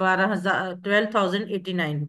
12,089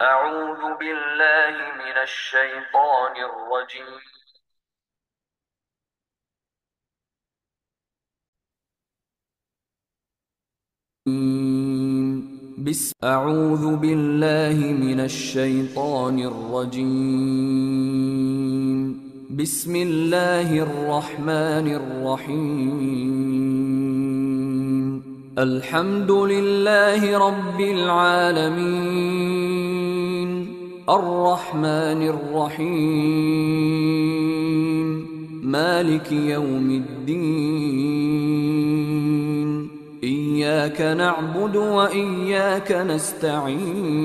أعوذ بالله من الشيطان الرجيم أعوذ بالله من الشيطان الرجيم بسم الله الرحمن الرحيم الحمد لله رب العالمين الرحمن الرحيم مالك يوم الدين إياك نعبد وإياك نستعين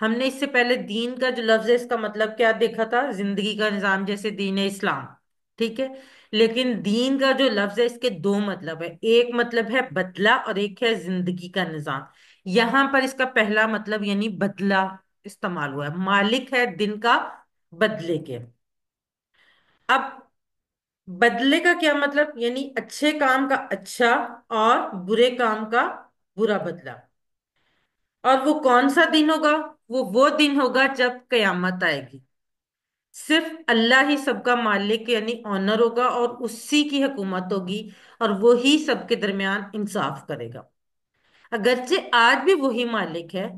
ہم نے اس سے پہلے دین کا جو لفظ ہے اس کا مطلب کیا دیکھا تھا؟ زندگی کا نظام، جیسے دین اسلام، ٹھیک ہے؟ لیکن دین کا جو لفظ ہے اس کے دو مطلب ہے، ایک مطلب ہے بدلہ اور ایک ہے زندگی کا نظام۔ یہاں پر اس کا پہلا مطلب یعنی بدلہ استعمال ہوا ہے، مالک ہے دن کا بدلے کے۔ اب بدلے کا کیا مطلب؟ یعنی اچھے کام کا اچھا اور برے کام کا برا بدلہ۔ اور وہ کون سا دن ہوگا؟ وہ دن ہوگا جب قیامت آئے گی۔ صرف اللہ ہی سب کا مالک یعنی آنر ہوگا، اور اسی کی حکومت ہوگی، اور وہی سب کے درمیان انصاف کرے گا۔ اگرچہ آج بھی وہی مالک ہے،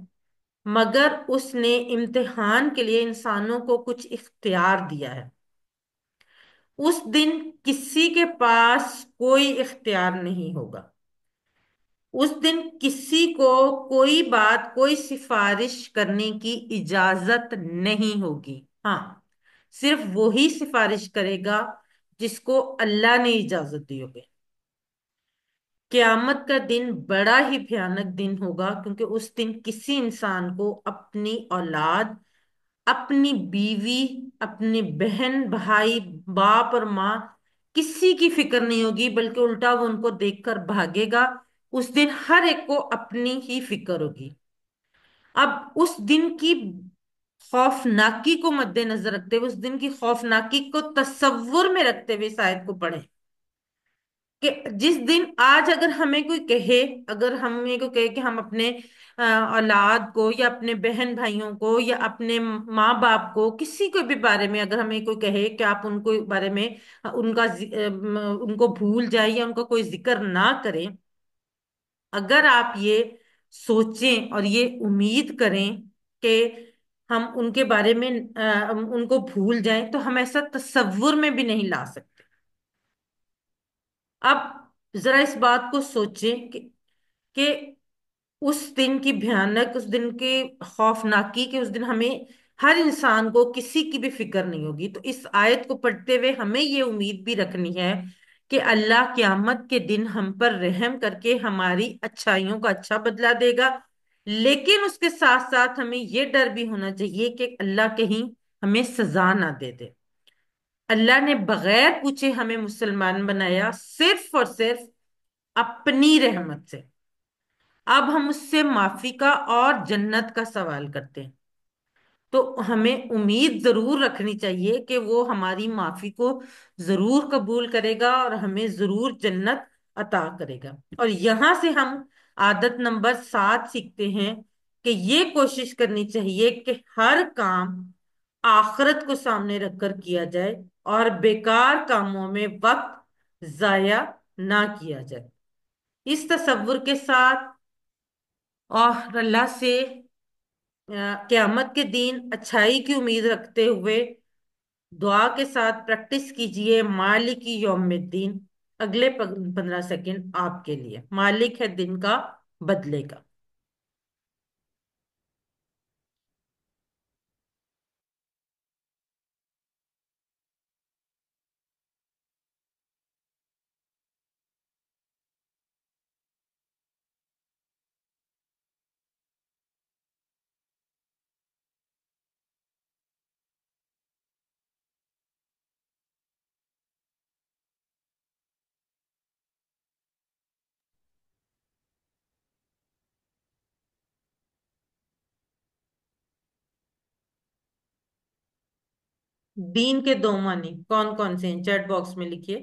مگر اس نے امتحان کے لیے انسانوں کو کچھ اختیار دیا ہے۔ اس دن کسی کے پاس کوئی اختیار نہیں ہوگا۔ اس دن کسی کو کوئی بات، کوئی سفارش کرنے کی اجازت نہیں ہوگی۔ ہاں، صرف وہی سفارش کرے گا جس کو اللہ نے اجازت دی ہوگی۔ قیامت کا دن بڑا ہی بھیانک دن ہوگا، کیونکہ اس دن کسی انسان کو اپنی اولاد، اپنی بیوی، اپنی بہن بھائی، باپ اور ماں، کسی کی فکر نہیں ہوگی، بلکہ الٹا وہ ان کو دیکھ کر بھاگے گا۔ اس دن ہر ایک کو اپنی ہی فکر ہوگی۔ اب اس دن کی خوفناکی کو مد نظر رکھتے ہوئے، اس دن کی خوفناکی کو تصور میں رکھتے ہوئے اس آیت کو پڑھیں کہ جس دن آج اگر ہمیں کوئی کہے، اگر ہمیں کوئی کہے کہ ہم اپنے اولاد کو یا اپنے بہن بھائیوں کو یا اپنے ماں باپ کو، کسی کو بھی بارے میں اگر ہمیں کوئی کہے کہ آپ ان کو بارے میں ان کو بھول جائیں یا ان کا کوئی ذکر نہ کریں، اگر آپ یہ سوچیں اور یہ امید کریں کہ ہم ان کے بارے میں ان کو بھول جائیں، تو ہم ایسا تصور میں بھی نہیں لا سکتے۔ اب ذرا اس بات کو سوچیں کہ اس دن کی بھیانک، اس دن کی خوفناکی، کہ اس دن ہمیں ہر انسان کو کسی کی بھی فکر نہیں ہوگی۔ تو اس آیت کو پڑھتے ہوئے ہمیں یہ امید بھی رکھنی ہے کہ اللہ قیامت کے دن ہم پر رحم کر کے ہماری اچھائیوں کا اچھا بدلہ دے گا۔ لیکن اس کے ساتھ ساتھ ہمیں یہ ڈر بھی ہونا چاہیے کہ اللہ کہیں ہمیں سزا نہ دے دے۔ اللہ نے بغیر پوچھے ہمیں مسلمان بنایا، صرف اور صرف اپنی رحمت سے۔ اب ہم اس سے معافی کا اور جنت کا سوال کرتے ہیں، تو ہمیں امید ضرور رکھنی چاہیے کہ وہ ہماری معافی کو ضرور قبول کرے گا اور ہمیں ضرور جنت عطا کرے گا۔ اور یہاں سے ہم عادت نمبر 7 سیکھتے ہیں کہ یہ کوشش کرنی چاہیے کہ ہر کام آخرت کو سامنے رکھ کر کیا جائے اور بیکار کاموں میں وقت ضائع نہ کیا جائے۔ اس تصور کے ساتھ اور اللہ سے قیامت کے دن اچھائی کی امید رکھتے ہوئے دعا کے ساتھ پریکٹس کیجئے مالک یوم الدین۔ اگلے 15 سیکنڈ آپ کے لیے، مالک ہے دن کا بدلے کا۔ دین کے دو معنی کون کون سے ہیں؟ چیٹ باکس میں لکھیے۔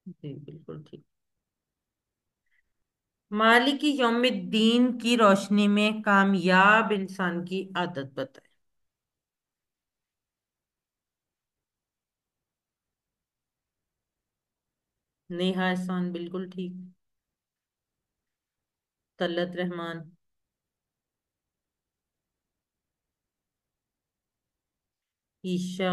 جی بالکل ٹھیک۔ مالک یوم الدین کی روشنی میں کامیاب انسان کی عادت بتائیں۔ نیہا احسان بالکل ٹھیک۔ طلت رحمان، عیشا،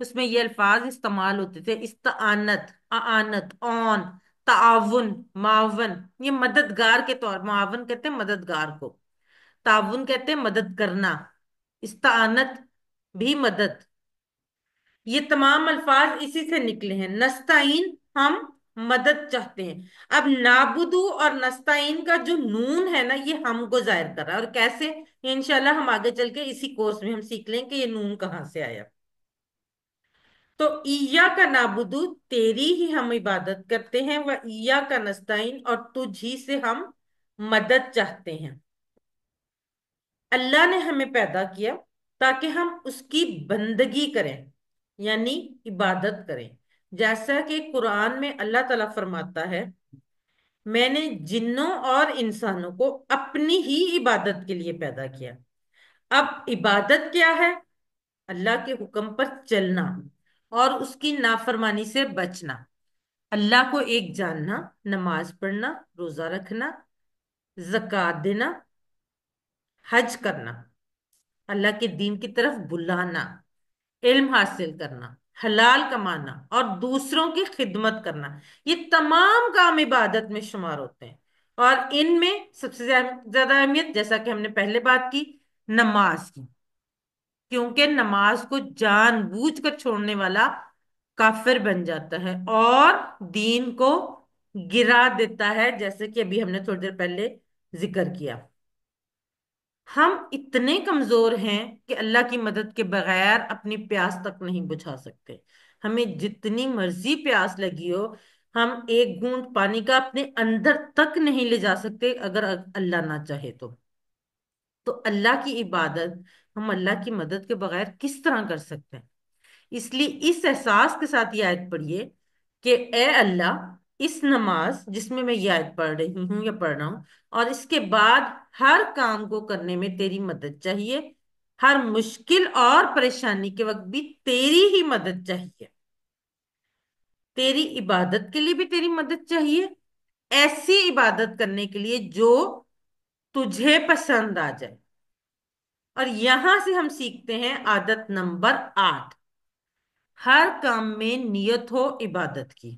اس میں یہ الفاظ استعمال ہوتے تھے: استعانت، اعانت، اون، تعاون، معاون، یہ مددگار کے طور، معاون کہتے ہیں مددگار کو، تعاون کہتے ہیں مدد کرنا، استعانت بھی مدد، یہ تمام الفاظ اسی سے نکلے ہیں۔ نستعین، ہم مدد چاہتے ہیں۔ اب نابودو اور نستعین کا جو نون ہے نا، یہ ہم کو ظاہر کر رہا ہے، اور کیسے، یہ انشاءاللہ ہم آگے چل کے اسی کورس میں ہم سیکھ لیں کہ یہ نون کہاں سے آیا۔ تو ایا کا نابودو، تیری ہی ہم عبادت کرتے ہیں، وہ ایا کا نستعین، اور تجھ ہی سے ہم مدد چاہتے ہیں۔ اللہ نے ہمیں پیدا کیا تاکہ ہم اس کی بندگی کریں، یعنی عبادت کریں، جیسا کہ قرآن میں اللہ تعالیٰ فرماتا ہے: میں نے جنوں اور انسانوں کو اپنی ہی عبادت کے لیے پیدا کیا۔ اب عبادت کیا ہے؟ اللہ کے حکم پر چلنا اور اس کی نافرمانی سے بچنا، اللہ کو ایک جاننا، نماز پڑھنا، روزہ رکھنا، زکوٰۃ دینا، حج کرنا، اللہ کے دین کی طرف بلانا، علم حاصل کرنا، حلال کمانا اور دوسروں کی خدمت کرنا، یہ تمام کام عبادت میں شمار ہوتے ہیں۔ اور ان میں سب سے زیادہ اہمیت، جیسا کہ ہم نے پہلے بات کی، نماز کی، کیونکہ نماز کو جان بوجھ کر چھوڑنے والا کافر بن جاتا ہے اور دین کو گرا دیتا ہے، جیسے کہ ابھی ہم نے تھوڑی دیر پہلے ذکر کیا۔ ہم اتنے کمزور ہیں کہ اللہ کی مدد کے بغیر اپنی پیاس تک نہیں بجھا سکتے۔ ہمیں جتنی مرضی پیاس لگی ہو، ہم ایک گھونٹ پانی کا اپنے اندر تک نہیں لے جا سکتے اگر اللہ نہ چاہے تو اللہ کی عبادت ہم اللہ کی مدد کے بغیر کس طرح کر سکتے ہیں؟ اس لیے اس احساس کے ساتھ یہ آیت پڑھیے کہ اے اللہ، اس نماز جس میں یہ آیت پڑھ رہی ہوں یا پڑھ رہا ہوں، اور اس کے بعد ہر کام کو کرنے میں تیری مدد چاہیے، ہر مشکل اور پریشانی کے وقت بھی تیری ہی مدد چاہیے، تیری عبادت کے لیے بھی تیری مدد چاہیے، ایسی عبادت کرنے کے لیے جو تجھے پسند آ جائے۔ اور یہاں سے ہم سیکھتے ہیں عادت نمبر 8: ہر کام میں نیت ہو عبادت کی۔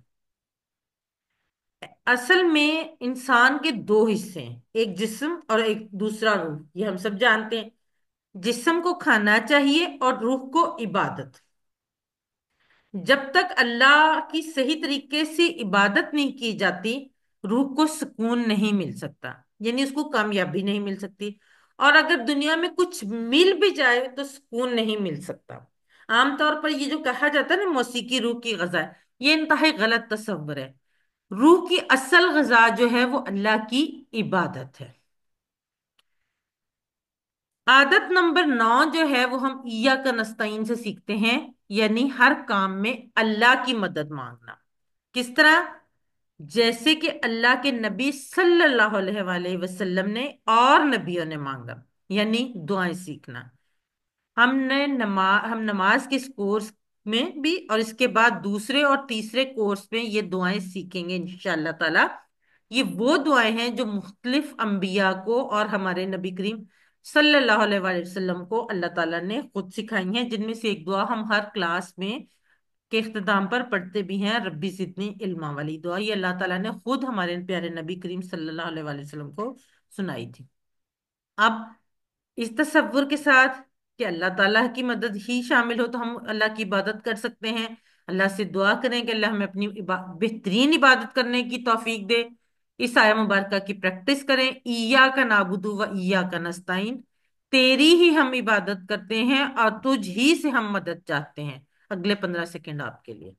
اصل میں انسان کے دو حصے ہیں، ایک جسم اور ایک دوسرا روح، یہ ہم سب جانتے ہیں۔ جسم کو کھانا چاہیے اور روح کو عبادت۔ جب تک اللہ کی صحیح طریقے سے عبادت نہیں کی جاتی، روح کو سکون نہیں مل سکتا، یعنی اس کو کامیابی نہیں مل سکتی، اور اگر دنیا میں کچھ مل بھی جائے تو سکون نہیں مل سکتا۔ عام طور پر یہ جو کہا جاتا ہے نا موسیقی روح کی غذا ہے، یہ انتہائی غلط تصور ہے۔ روح کی اصل غذا جو ہے وہ اللہ کی عبادت ہے۔ عادت نمبر 9 جو ہے وہ ہم ایاک نستعین سے سیکھتے ہیں، یعنی ہر کام میں اللہ کی مدد مانگنا۔ کس طرح؟ جیسے کہ اللہ کے نبی صلی اللہ علیہ وآلہ وسلم نے اور نبیوں نے مانگا، یعنی دعائیں سیکھنا۔ ہم نماز کے اس کورس میں بھی اور اس کے بعد دوسرے اور تیسرے کورس میں یہ دعائیں سیکھیں گے انشاءاللہ تعالی۔ یہ وہ دعائیں ہیں جو مختلف انبیاء کو اور ہمارے نبی کریم صلی اللہ علیہ وآلہ وسلم کو اللہ تعالیٰ نے خود سکھائی ہیں، جن میں سے ایک دعا ہم ہر کلاس میں کے اختتام پر پڑھتے بھی ہیں: ربی زدنی علما، والی دعا یہ اللہ تعالیٰ نے خود ہمارے پیارے نبی کریم صلی اللہ علیہ وآلہ وسلم کو سنائی تھی۔ اب اس تصور کے ساتھ کہ اللہ تعالیٰ کی مدد ہی شامل ہو تو ہم اللہ کی عبادت کر سکتے ہیں، اللہ سے دعا کریں کہ اللہ ہمیں اپنی بہترین عبادت کرنے کی توفیق دے۔ اس آیہ مبارکہ کی پریکٹس کریں: ایاک نعبد و ایاک نستعین، تیری ہی ہم عبادت کرتے ہیں اور تجھ ہی سے ہم مدد چاہتے ہیں۔ اگلے 15 سیکنڈ آپ کے لیے۔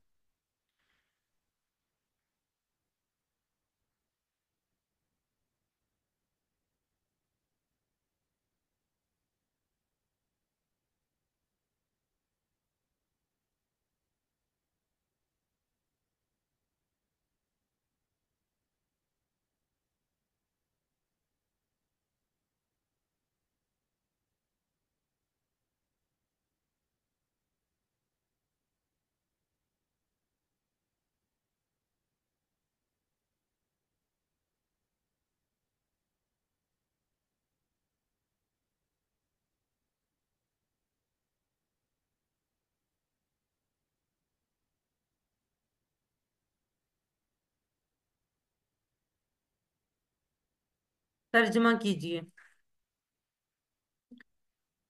ترجمہ کیجئے،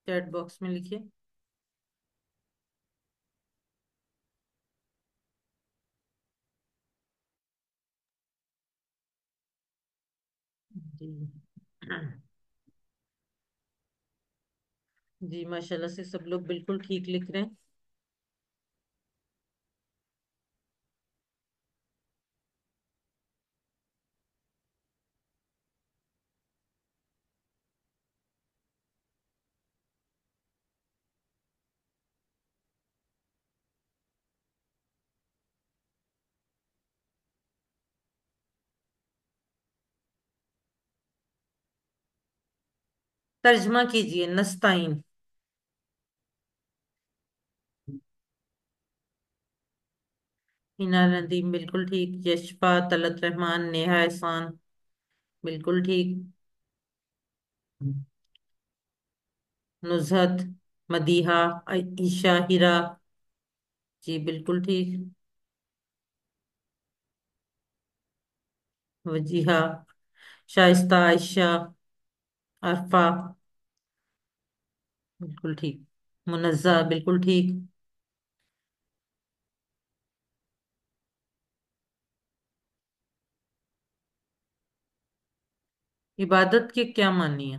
چیٹ باکس میں لکھیے۔ جی جی، ماشاءاللہ سے سب لوگ بالکل ٹھیک لکھ رہے ہیں۔ ترجمہ کیجئے، نستعین۔ ہینا ندیم بالکل ٹھیک، یشفا، طلت رحمان، نیہا احسان بالکل ٹھیک، نزہت، مدیحہ، عائشہ، ہیرا جی بالکل ٹھیک، وجیہہ، شائستہ، عائشہ، عرفہ بالکل ٹھیک، منزہ بالکل ٹھیک۔ عبادت کے کیا معنی ہے؟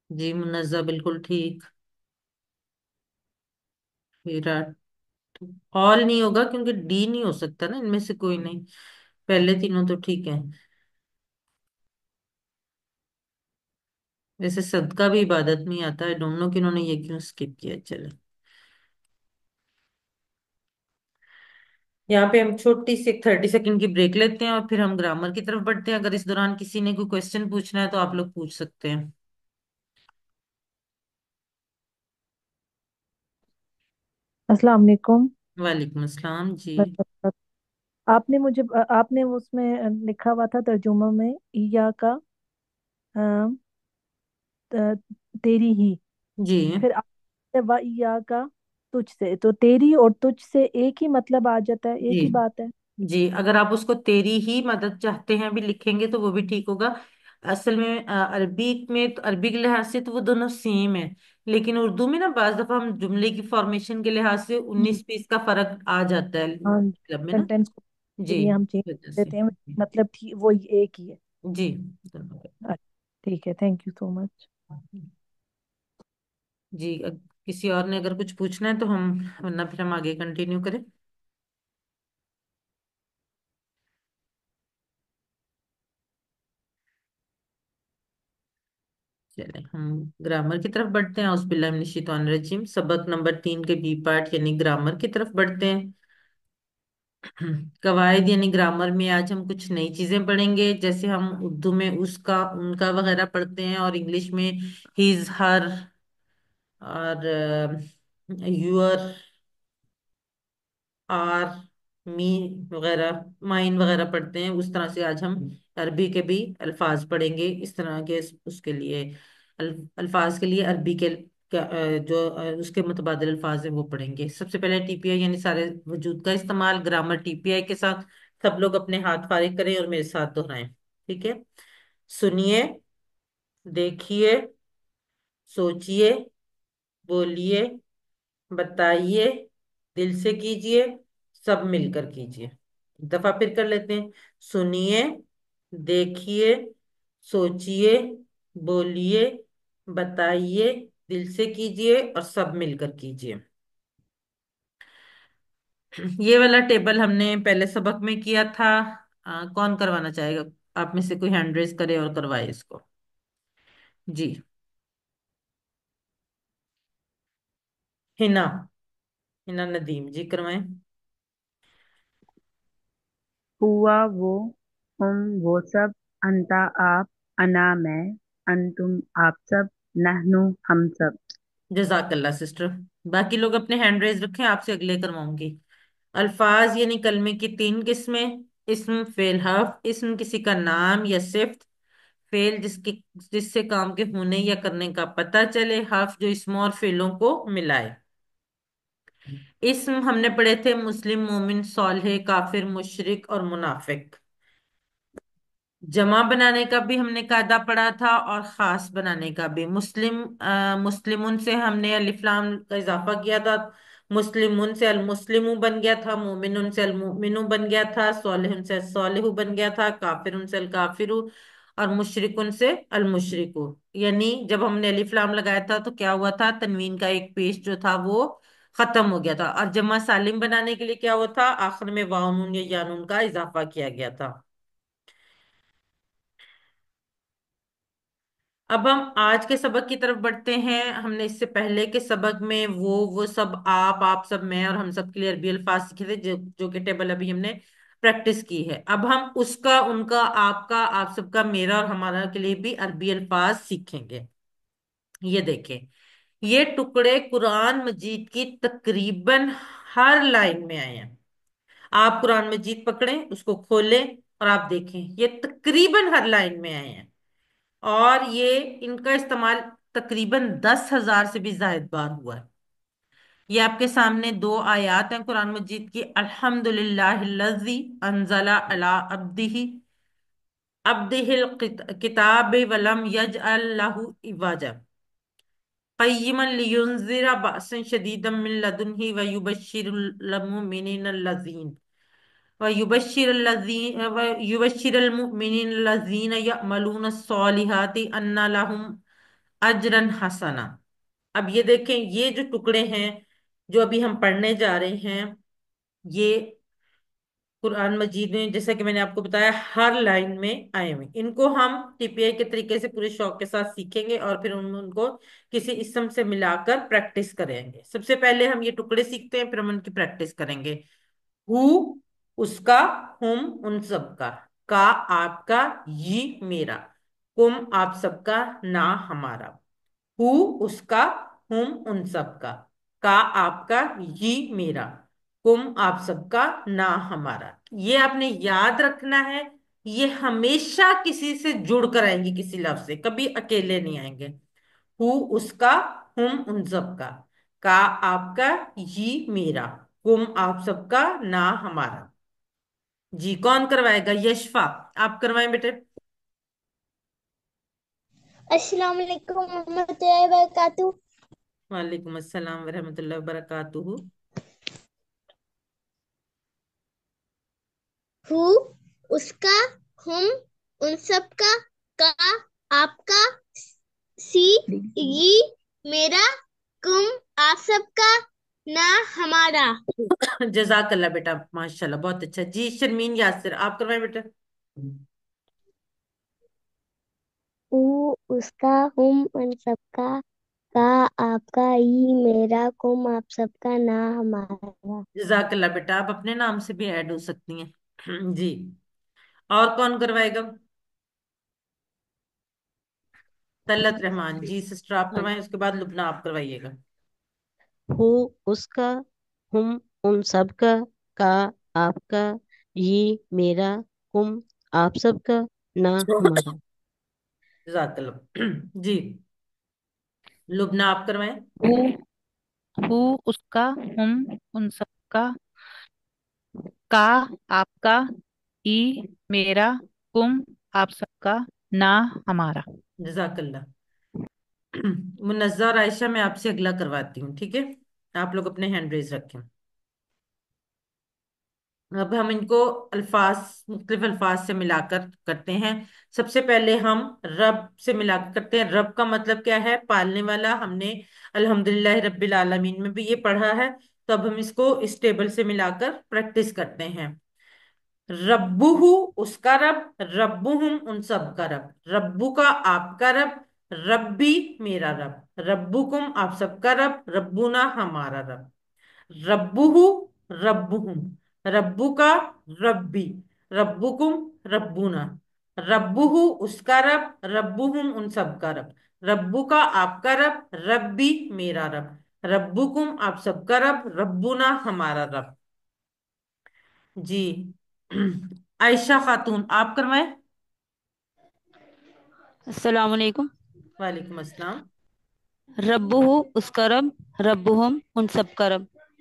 جی منزہ بالکل ٹھیک، وراٹ آل نہیں ہوگا کیونکہ ڈی نہیں ہو سکتا نا، ان میں سے کوئی نہیں، پہلے تینوں تو ٹھیک ہیں۔ ویسے صدقہ بھی عبادت میں ہی آتا ہے، ڈونٹ نو کہ انہوں نے یہ کیوں اسکپ کیا، چلے یہاں پہ ہم چھوٹی سی ایک 30 سیکنڈ کی بریک لیتے ہیں اور پھر ہم گرامر کی طرف بڑھتے ہیں۔ اگر اس دوران کسی نے کوئی کوشچن پوچھنا ہے تو آپ لوگ پوچھ سکتے ہیں۔ السلام علیکم۔ وعلیکم السلام جی۔ آپ نے مجھے آپ نے اس میں لکھا ہوا تھا ترجمہ میں ایا کا تیری ہی، جی پھر آپ نے و ایا کا تجھ سے، تو تیری اور تجھ سے ایک ہی مطلب آ جاتا ہے، جی ایک ہی بات ہے۔ جی، اگر آپ اس کو تیری ہی مدد چاہتے ہیں بھی لکھیں گے تو وہ بھی ٹھیک ہوگا۔ اصل میں عربی میں تو عربی کے لحاظ سے تو وہ دونوں سیم ہے، لیکن اردو میں نا بعض دفعہ ہم جملے کی فارمیشن کے لحاظ سے ہم، 19-20 کا فرق آ جاتا ہے ہاں، مطلب میں نا۔ سینٹینس کے جی لیے ہم چینج وجہ کر سے دیتے ہیں، مطلب وہ ایک ہی ہے۔ جی دونوں کا۔ اچھا، ٹھیک ہے، تھینک یو سو مچ۔ جی کسی اور نے اگر کچھ پوچھنا ہے تو ہم، ورنہ پھر ہم آگے کنٹینیو کریں۔ چلیں ہم گرامر کی طرف بڑھتے ہیں، اعوذ باللہ من الشیطان الرجیم، سبق نمبر 3 کے بی پارٹ یعنی گرامر کی طرف بڑھتے ہیں۔ قواعد یعنی گرامر میں آج ہم کچھ نئی چیزیں پڑھیں گے، جیسے ہم اردو میں اس کا، ان کا وغیرہ پڑھتے ہیں، اور انگلش میں ہیز، ہر اور یور، آر، می وغیرہ، مائن وغیرہ پڑھتے ہیں، اس طرح سے آج ہم عربی کے بھی الفاظ پڑھیں گے، اس طرح کے اس کے لیے الفاظ کے لیے عربی کے جو اس کے متبادل الفاظ ہیں وہ پڑھیں گے۔ سب سے پہلے ٹی پی آئی یعنی سارے وجود کا استعمال، گرامر ٹی پی آئی کے ساتھ سب لوگ اپنے ہاتھ فارغ کریں اور میرے ساتھ دہرائیں، ٹھیک ہے؟ سنیے، دیکھیے، سوچیے، بولیے، بتائیے، دل سے کیجئے، سب مل کر کیجئے۔ ایک دفعہ پھر کر لیتے ہیں، سنیے، دیکھیے، سوچیے، بولیے، بتائیے، دل سے کیجئے اور سب مل کر کیجئے۔ یہ والا ٹیبل ہم نے پہلے سبق میں کیا تھا، کون کروانا چاہے گا؟ آپ میں سے کوئی ہینڈ ریز کرے اور کروائے اس کو۔ جی ہنا، ہنا ندیم جی کروائیں۔ ہوا وہ، ہم وہ سب، انتا آپ، انا میں، انتم آپ سب، نحنو ہم سب۔ جزاک اللہ سسٹر، باقی لوگ اپنے ہینڈ ریز رکھیں، آپ سے اگلے کرواؤں گی۔ الفاظ یعنی کلمے کی 3 قسمیں: اسم، فعل، حرف۔ اسم کسی کا نام یا صفت، فعل جس سے کام کے ہونے یا کرنے کا پتہ چلے، حرف جو اسموں اور فعلوں کو ملائے۔ اسم ہم نے پڑھے تھے مسلم، مومن، صالح، کافر، مشرک اور منافق۔ جمع بنانے کا بھی ہم نے قاعدہ پڑھا تھا اور خاص بنانے کا بھی۔ مسلمون سے ہم نے الف لام کا اضافہ کیا تھا، مسلمون سے المسلمو بن گیا تھا، مومنون سے المؤمنو بن گیا تھا، صالحون سے الصالحو بن گیا تھا، کافرون سے الکافرو اور مشرکون سے المشرکو۔ یعنی جب ہم نے الف لام لگایا تھا تو کیا ہوا تھا، تنوین کا ایک پیش جو تھا وہ ختم ہو گیا تھا، اور جمع سالم بنانے کے لیے کیا ہوا تھا، آخر میں واو نون یا یا نون کا اضافہ کیا گیا تھا۔ اب ہم آج کے سبق کی طرف بڑھتے ہیں۔ ہم نے اس سے پہلے کے سبق میں وہ سب آپ سب میں اور ہم سب کے لیے عربی الفاظ سیکھے تھے، جو کہ ٹیبل ابھی ہم نے پریکٹس کی ہے۔ اب ہم اس کا، ان کا، آپ کا، آپ سب کا، میرا اور ہمارا کے لیے بھی عربی الفاظ سیکھیں گے۔ یہ دیکھیں، یہ ٹکڑے قرآن مجید کی تقریباً ہر لائن میں آئے ہیں۔ آپ قرآن مجید پکڑیں، اس کو کھولیں اور آپ دیکھیں، یہ تقریباً ہر لائن میں آئے ہیں، اور یہ ان کا استعمال تقریباً 10,000 سے بھی زائد بار ہوا ہے۔ یہ آپ کے سامنے دو آیات ہیں قرآن مجید کی، الحمدللہ الذی انزل علی عبدہ الکتاب ولم یجعل لہ عوجا قیما لینذر بأسا شدیدا من لدنہ ويبشر المؤمنين الذين يعملون الصالحات أن لهم أجرا حسنا۔ اب یہ دیکھیں، یہ جو ٹکڑے ہیں جو ابھی ہم پڑھنے جا رہے ہیں، یہ قرآن مجید میں، جیسا کہ میں نے آپ کو بتایا، ہر لائن میں آئے ہوئے۔ ان کو ہم ٹی پی آئی کے طریقے سے پورے شوق کے ساتھ سیکھیں گے، اور پھر ان کو کسی اسم سے ملا کر پریکٹس کریں گے۔ سب سے پہلے ہم یہ ٹکڑے سیکھتے ہیں، پھر ہم ان کی پریکٹس کریں گے۔ ہو اس کا، ہم ان سب کا آپ کا، یہ میرا، کم آپ سب کا، نہ ہمارا۔ ہو اس کا، ہم ان سب کا آپ کا، یہ میرا، کم آپ سب کا، نہ ہمارا۔ یہ آپ نے یاد رکھنا ہے، یہ ہمیشہ کسی سے جڑ کر آئیں گے، کسی لفظ سے، کبھی اکیلے نہیں آئیں گے۔ ہو اس کا، ہم ان سب کا آپ کا، یہ میرا، کم آپ سب کا، نہ ہمارا۔ جی کون کروائے گا؟ یشفا، آپ کروائیں بیٹے۔ السلام علیکم ورحمۃ اللہ وبرکاتہ۔ وعلیکم السلام ورحمۃ اللہ وبرکاتہ۔ ہو اس کا، ہم ان سب کا آپ کا، سی یہ میرا، کم آپ سب کا، نہ ہمارا۔ جزاک اللہ بیٹا، ماشاء اللہ، بہت اچھا۔ جی شرمین یاسر، آپ کروائیں بیٹا۔ ہو اس کا، ہم ان سب کا آپ کا، یہ میرا، کم آپ سب کا، نہ ہمارا۔ جزاک اللہ بیٹا، آپ اپنے نام سے بھی ایڈ ہو سکتی ہیں۔ جی اور کون کروائے گا؟ طلت رحمان، جی سسٹر آپ کروائیں، اس کے بعد لبنہ آپ کروائیے گا۔ ہو اس کا، ہم ان سب کا آپ کا، یہ میرا، کم آپ سب کا، نہ ہمارا۔ جزاک اللہ۔ جی لبنہ آپ کروائیں۔ ہو ہو اس کا، ہم ان سب کا آپ کا، ای میرا، کم آپ سب کا، نہ ہمارا۔ جزاک اللہ۔ منزہ اور عائشہ، میں آپ سے اگلا کرواتی ہوں، ٹھیک ہے؟ آپ لوگ اپنے ہینڈ ریز رکھیں۔ اب ہم ان کو الفاظ، مختلف الفاظ سے ملا کر کرتے ہیں۔ سب سے پہلے ہم رب سے ملا کر کرتے ہیں۔ رب کا مطلب کیا ہے؟ پالنے والا۔ ہم نے الحمدللہ رب العالمین میں بھی یہ پڑھا ہے، تو اب ہم اس کو اس ٹیبل سے ملا کر پریکٹس کرتے ہیں۔ ربہ اس کا رب، ربہم ان سب کا رب، ربو کا آپ کا رب، ربی میرا رب، ربکم آپ سب کا رب، ربنا ہمارا رب، ربہ ربہم، ربو کا ربی، ربکم ربنا، ربہ اس کا رب، ربہم ان سب کا رب، ربو کا آپ کا رب، ربی میرا رب، ربکم آپ سب کا رب، ربنا ہمارا رب۔ جی عائشہ خاتون آپ کروائیں۔ السلام علیکم۔ وعلیکم السلام۔ رب اس کا رب، رب ہم ان سب کا رب،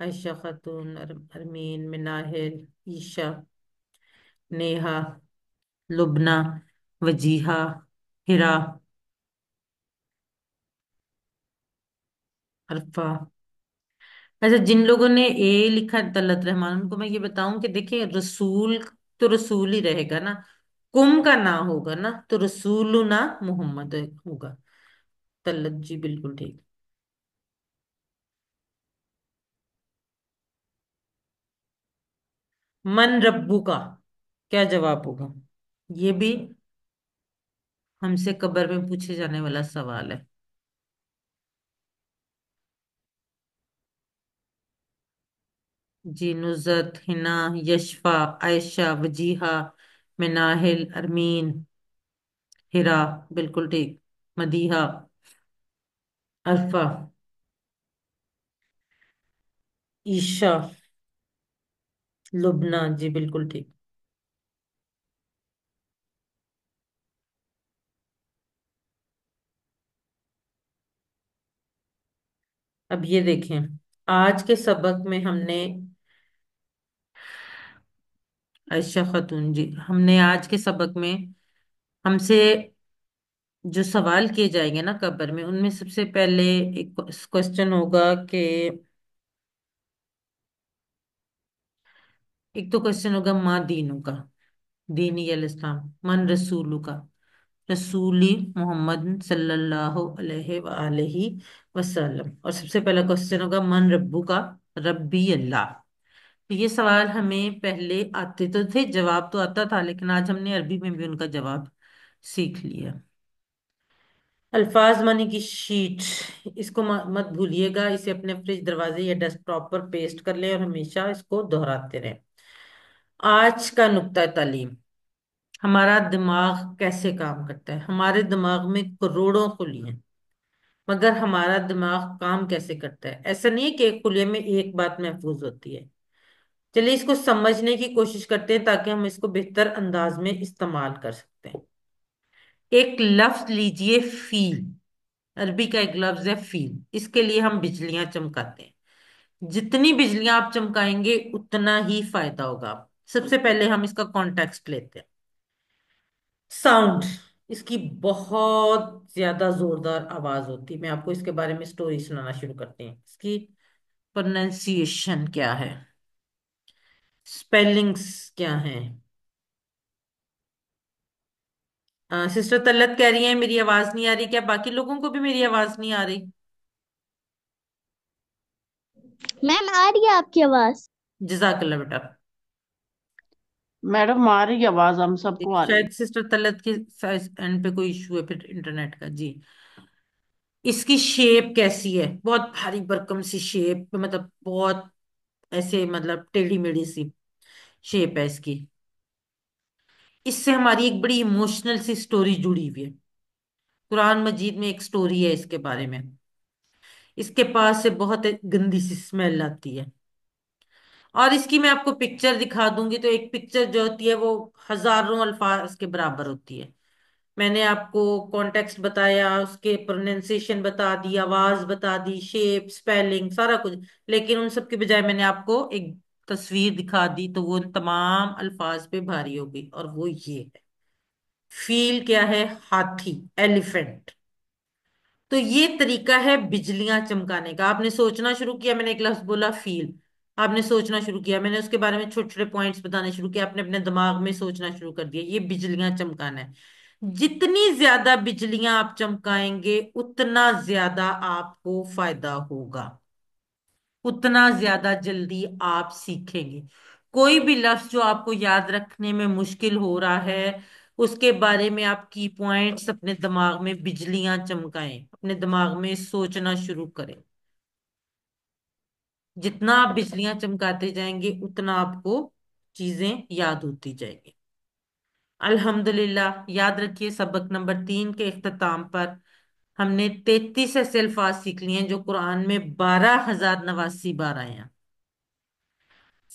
عائشہ خاتون، ارمین، مناہل، عیشا، نیہا، لبنہ، وجیہہ، ہرا، عرفہ۔ اچھا، جن لوگوں نے اے لکھا طلت رحمان، ان کو میں یہ بتاؤں کہ دیکھیں رسول تو رسول ہی رہے گا نا، کم کا نہ ہوگا نا، تو رسولنا محمد ہوگا۔ طلت جی بالکل ٹھیک۔ من ربو کا کیا جواب ہوگا؟ یہ بھی ہم سے قبر میں پوچھے جانے والا سوال ہے۔ جی، نزت، ہنا، یشفا، عائشہ، وجیہہ، مناہل، ارمین، ہرا بالکل ٹھیک، مدیحہ، عرفہ، عیشا، لبنہ جی بالکل ٹھیک۔ اب یہ دیکھیں، آج کے سبق میں ہم نے عائشہ خاتون جی، ہم نے آج کے سبق میں ہم سے جو سوال کیے جائیں گے نا قبر میں، ان میں سب سے پہلے ایک کوشچن ہوگا کہ ایک تو کوشچن ہوگا ماں دینوں کا، دینی الاسلام، من رسولو کا، رسولی محمد صلی اللہ علیہ وآلہ وسلم، اور سب سے پہلا کوشچن ہوگا من ربو کا، ربی اللہ۔ تو یہ سوال ہمیں پہلے آتے تو تھے، جواب تو آتا تھا، لیکن آج ہم نے عربی میں بھی ان کا جواب سیکھ لیا۔ الفاظ مانی کی شیٹ، اس کو مت بھولیے گا، اسے اپنے فریج، دروازے یا ڈیسک ٹاپ پر پیسٹ کر لیں اور ہمیشہ اس کو دہراتے رہیں۔ آج کا نقطہ تعلیم، ہمارا دماغ کیسے کام کرتا ہے؟ ہمارے دماغ میں کروڑوں خلیے ہیں، مگر ہمارا دماغ کام کیسے کرتا ہے؟ ایسا نہیں ہے کہ ایک خلیے میں ایک بات محفوظ ہوتی ہے۔ چلیے اس کو سمجھنے کی کوشش کرتے ہیں تاکہ ہم اس کو بہتر انداز میں استعمال کر سکتے ہیں۔ ایک لفظ لیجئے فیل، عربی کا ایک لفظ ہے فیل، اس کے لیے ہم بجلیاں چمکاتے ہیں، جتنی بجلیاں آپ چمکائیں گے اتنا ہی فائدہ ہوگا۔ سب سے پہلے ہم اس کا کانٹیکسٹ لیتے ہیں۔ ساؤنڈ، اس کی بہت زیادہ زوردار آواز ہوتی ہے، میں آپ کو اس کے بارے میں سٹوری سنانا شروع کرتی ہوں۔ اس کی پروننسیشن کیا ہے، سپیلنگز کیا ہیں؟ سسٹر طلت کہہ رہی ہیں میری آواز نہیں آ رہی، کیا باقی لوگوں کو بھی میری آواز نہیں آ رہی؟ میم آ رہی ہے آپ کی آواز؟ جزاک اللہ بیٹا۔ میڈم آ رہی ہے آواز، ہم سب کو آ رہی شاید سسٹر طلت کے اینڈ پہ کوئی ایشو ہے پھر انٹرنیٹ کا۔ جی، اس کی شیپ کیسی ہے؟ بہت بھاری برکم سی شیپ، مطلب بہت ایسے، مطلب ٹیڑھی میڑھی سی شیپ ہے اس کی۔ اس سے ہماری ایک بڑی ایموشنل سی سٹوری جڑی ہوئی ہے، قرآن مجید میں ایک سٹوری ہے اس کے بارے میں۔ اس کے پاس سے بہت گندی سی اسمیل آتی ہے، اور اس کی میں آپ کو پکچر دکھا دوں گی تو ایک پکچر جو ہوتی ہے وہ ہزاروں الفاظ کے برابر ہوتی ہے۔ میں نے آپ کو کانٹیکسٹ بتایا، اس کے پروننسیشن بتا دی، آواز بتا دی، شیپ، سپیلنگ، سارا کچھ، لیکن ان سب کے بجائے میں نے آپ کو ایک تصویر دکھا دی تو وہ ان تمام الفاظ پہ بھاری ہو گئی، اور وہ یہ ہے۔ فیل کیا ہے؟ ہاتھی، ایلیفنٹ۔ تو یہ طریقہ ہے بجلیاں چمکانے کا۔ آپ نے سوچنا شروع کیا، میں نے ایک لفظ بولا فیل، آپ نے سوچنا شروع کیا، میں نے اس کے بارے میں چھوٹے چھوٹے پوائنٹس بتانے شروع کیا، آپ نے اپنے دماغ میں سوچنا شروع کر دیا، یہ بجلیاں چمکانا ہے۔ جتنی زیادہ بجلیاں آپ چمکائیں گے اتنا زیادہ آپ کو فائدہ ہوگا، اتنا زیادہ جلدی آپ سیکھیں گے۔ کوئی بھی لفظ جو آپ کو یاد رکھنے میں مشکل ہو رہا ہے، اس کے بارے میں آپ کی پوائنٹس اپنے دماغ میں بجلیاں چمکائیں، اپنے دماغ میں سوچنا شروع کریں۔ جتنا آپ بجلیاں چمکاتے جائیں گے اتنا آپ کو چیزیں یاد ہوتی جائیں گی۔ الحمدللہ، یاد رکھیے سبق نمبر 3 کے اختتام پر ہم نے 33 ایسے الفاظ سیکھ لیے ہیں جو قرآن میں 12,089 بار آئے ہیں۔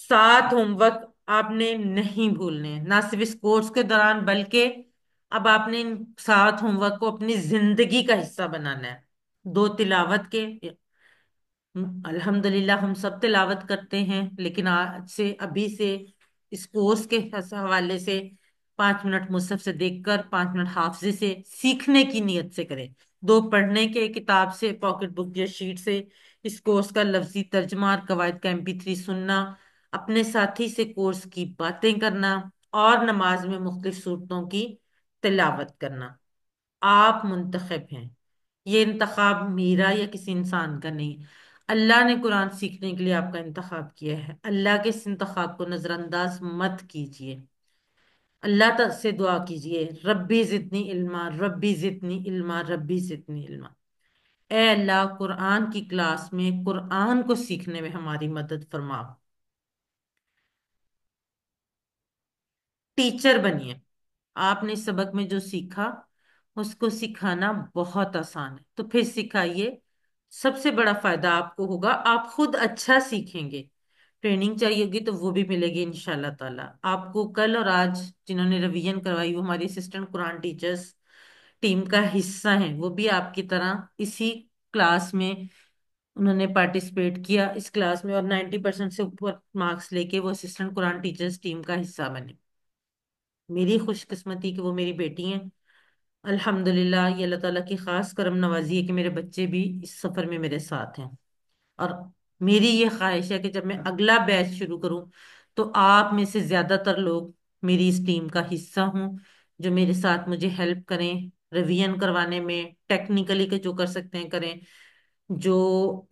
7 ہوم ورک آپ نے نہیں بھولنے ہیں، نہ صرف اس کورس کے دوران بلکہ اب آپ نے ان 7 ہوم ورک کو اپنی زندگی کا حصہ بنانا ہے۔ 2 تلاوت کے، الحمدللہ ہم سب تلاوت کرتے ہیں، لیکن آج سے ابھی سے اس کورس کے حوالے سے 5 منٹ مصحف سے دیکھ کر 5 منٹ حافظے سے سیکھنے کی نیت سے کریں. 2 پڑھنے کے کتاب سے، پاکٹ بک یا شیٹ سے اس کورس کا لفظی ترجمہ اور قواعد کا MP3 سننا، اپنے ساتھی سے کورس کی باتیں کرنا اور نماز میں مختلف صورتوں کی تلاوت کرنا. آپ منتخب ہیں. یہ انتخاب میرا یا کسی انسان کا نہیں. اللہ نے قرآن سیکھنے کے لیے آپ کا انتخاب کیا ہے. اللہ کے اس انتخاب کو نظر انداز مت کیجیے. اللہ تعالی سے دعا کیجیے، ربی زدنی علما، ربی زدنی علما، ربی زدنی علما. اے اللہ، قرآن کی کلاس میں قرآن کو سیکھنے میں ہماری مدد فرما. ٹیچر بنیے. آپ نے سبق میں جو سیکھا اس کو سکھانا بہت آسان ہے، تو پھر سکھائیے. سب سے بڑا فائدہ آپ کو ہوگا، آپ خود اچھا سیکھیں گے. ٹریننگ چاہیے ہوگی تو وہ بھی ملے گی انشاءاللہ تعالی آپ کو. کل اور آج جنہوں نے ریویژن کروائی وہ ہماری اسسٹنٹ قرآن ٹیچرز ٹیم کا حصہ ہیں. وہ بھی آپ کی طرح اسی کلاس میں انہوں نے پارٹیسپیٹ کیا اس کلاس میں، اور 90% سے اوپر مارکس لے کے وہ اسسٹنٹ قرآن ٹیچرز ٹیم کا حصہ بنے. میری خوش قسمتی کہ وہ میری بیٹی ہیں. الحمدللہ یہ اللہ تعالیٰ کی خاص کرم نوازی ہے کہ میرے بچے بھی اس سفر میں میرے ساتھ ہیں. اور میری یہ خواہش ہے کہ جب میں اگلا بیچ شروع کروں تو آپ میں سے زیادہ تر لوگ میری اس ٹیم کا حصہ ہوں، جو میرے ساتھ مجھے ہیلپ کریں ریویژن کروانے میں، ٹیکنیکلی کے جو کر سکتے ہیں کریں. جو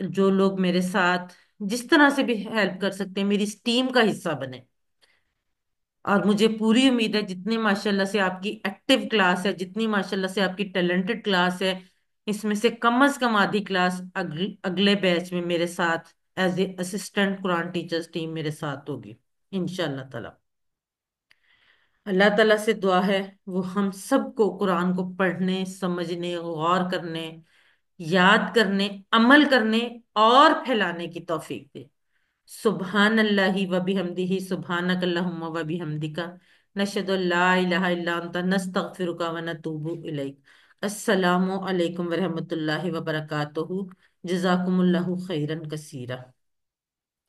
جو لوگ میرے ساتھ جس طرح سے بھی ہیلپ کر سکتے ہیں میری اس ٹیم کا حصہ بنے. اور مجھے پوری امید ہے جتنی ماشاءاللہ سے آپ کی ایکٹیو کلاس ہے، جتنی ماشاءاللہ سے آپ کی ٹیلنٹڈ کلاس ہے، اس میں سے کم از کم آدھی کلاس اگلے بیچ میں میرے ساتھ as a assistant Quran teachers team میرے ساتھ ہوگی انشاءاللہ تعالی. اللہ تعالیٰ سے دعا ہے وہ ہم سب کو قرآن کو پڑھنے، سمجھنے، غور کرنے، یاد کرنے، عمل کرنے اور پھیلانے کی توفیق دے. سبحان اللہ و بحمدہ، سبحانک اللہم و بحمدک، نشہد ان لا الہ الا انت، نستغفرک و نتوب الیک. السلام علیکم ورحمۃ اللہ وبرکاتہ. جزاکم اللہ خیرا کثیرا.